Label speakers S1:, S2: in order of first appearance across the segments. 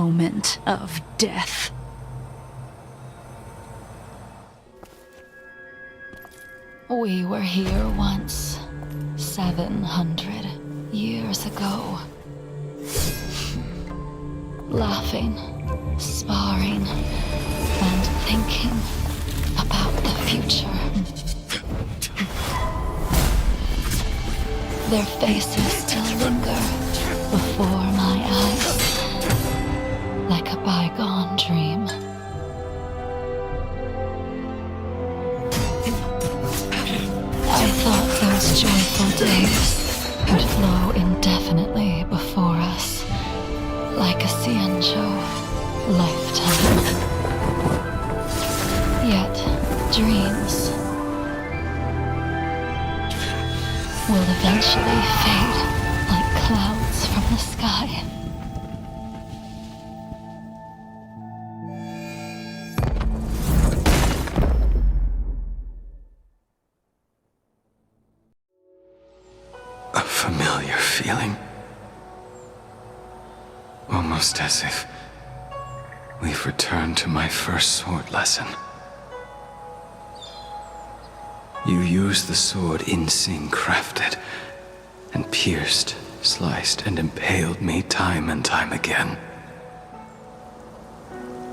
S1: moment of death. We were here once, 700 years ago. Laughing, sparring, and thinking about the future. Their faces still linger before my eyes, like a bygone dream. I thought those joyful days would flow indefinitely before us, like a Ciencho lifetime. Yet, dreams will eventually fade like clouds from the sky.
S2: A familiar feeling. Almost as if we've returned to my first sword lesson. You used the sword Insing crafted, and pierced, sliced, and impaled me time and time again.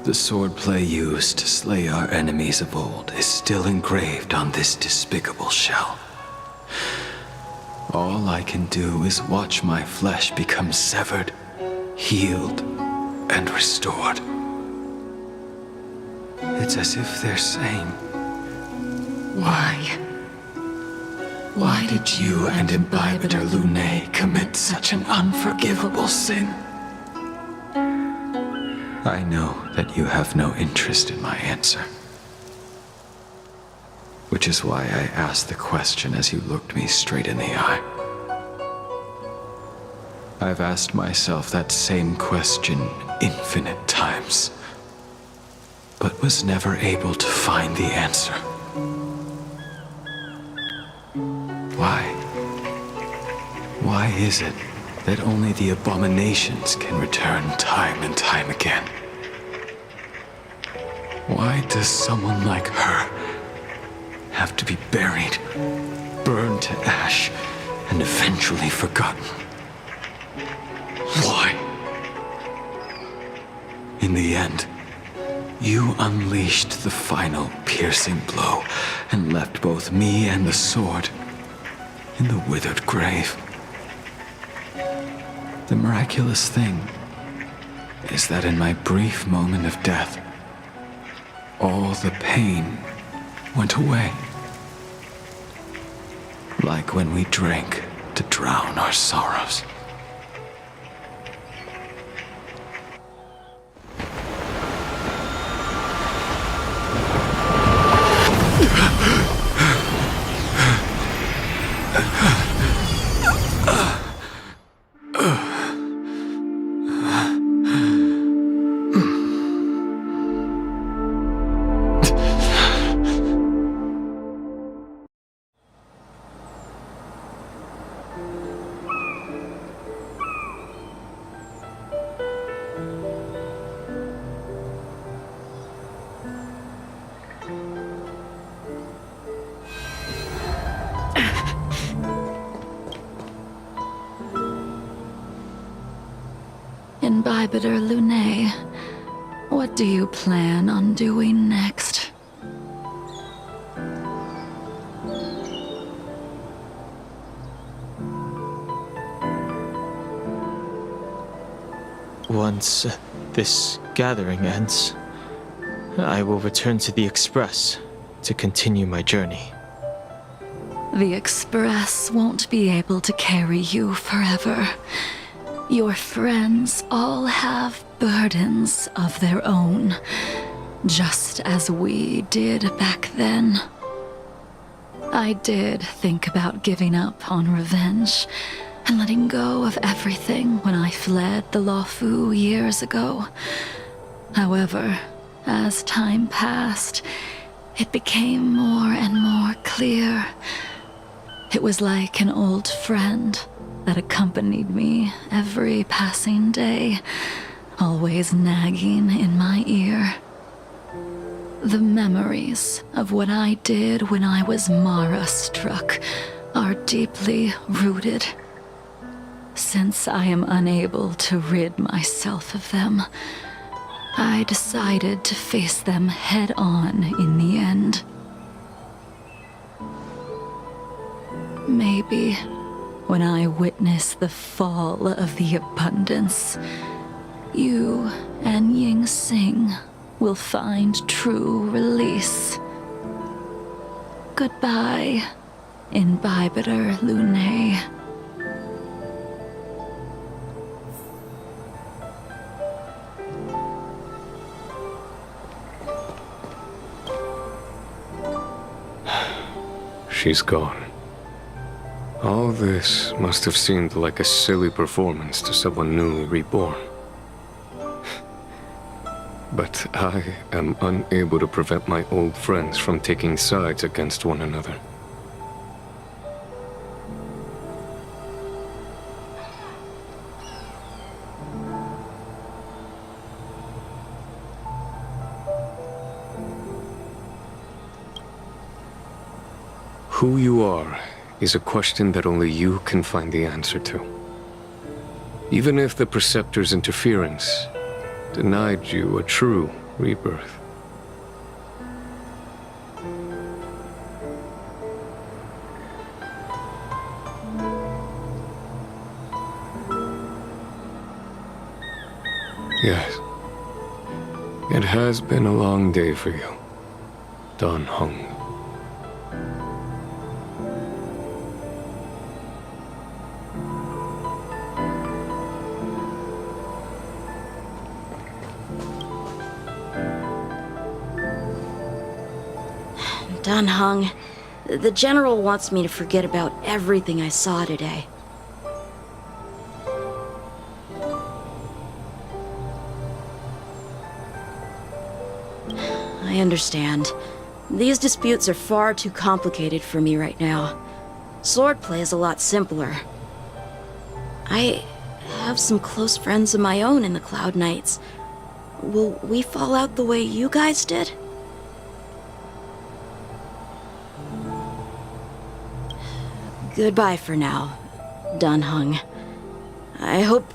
S2: The swordplay used to slay our enemies of old is still engraved on this despicable shell. All I can do is watch my flesh become severed, healed, and restored. It's as if they're saying, Why did you and Imbibitor Lunae commit such an unforgivable sin? I know that you have no interest in my answer. Which is why I asked the question as you looked me straight in the eye. I've asked myself that same question infinite times, but was never able to find the answer. Why is it that only the abominations can return time and time again? Why does someone like her have to be buried, burned to ash, and eventually forgotten? Why? In the end, you unleashed the final piercing blow and left both me and the sword in the withered grave. The miraculous thing is that in my brief moment of death, all the pain went away. Like when we drank to drown our sorrows.
S1: Imbibitor Lunae, what do you plan on doing next?
S3: Once this gathering ends, I will return to the Express to continue my journey.
S1: The Express won't be able to carry you forever. Your friends all have burdens of their own, just as we did back then. I did think about giving up on revenge and letting go of everything when I fled the Luofu years ago. However, as time passed, it became more and more clear. It was like an old friend that accompanied me every passing day, always nagging in my ear. The memories of what I did when I was Mara-struck are deeply rooted. Since I am unable to rid myself of them, I decided to face them head-on in the end. Maybe when I witness the fall of the abundance, you and Ying Sing will find true release. Goodbye, Imbibitor Lunae.
S4: She's gone. All this must have seemed like a silly performance to someone newly reborn. But I am unable to prevent my old friends from taking sides against one another. Who you are is a question that only you can find the answer to. Even if the Preceptor's interference denied you a true rebirth. Yes. It has been a long day for you, Dan Heng.
S5: Dan Heng, the General wants me to forget about everything I saw today. I understand. These disputes are far too complicated for me right now. Swordplay is a lot simpler. I have some close friends of my own in the Cloud Knights. Will we fall out the way you guys did? Goodbye for now, Dan Heng. I hope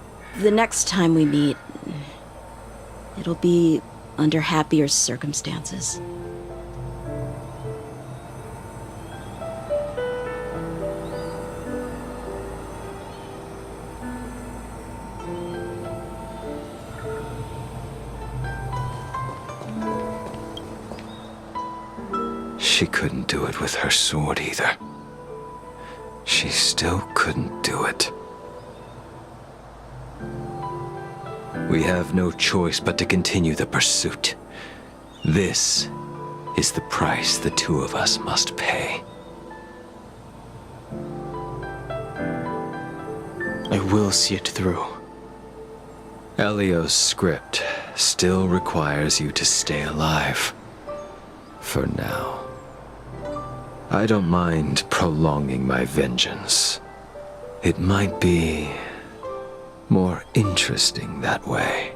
S5: the next time we meet, it'll be under happier circumstances.
S2: She couldn't do it with her sword either. She still couldn't do it. We have no choice but to continue the pursuit. This is the price the two of us must pay.
S3: I will see it through.
S2: Elio's script still requires you to stay alive. For now. I don't mind prolonging my vengeance. It might be more interesting that way.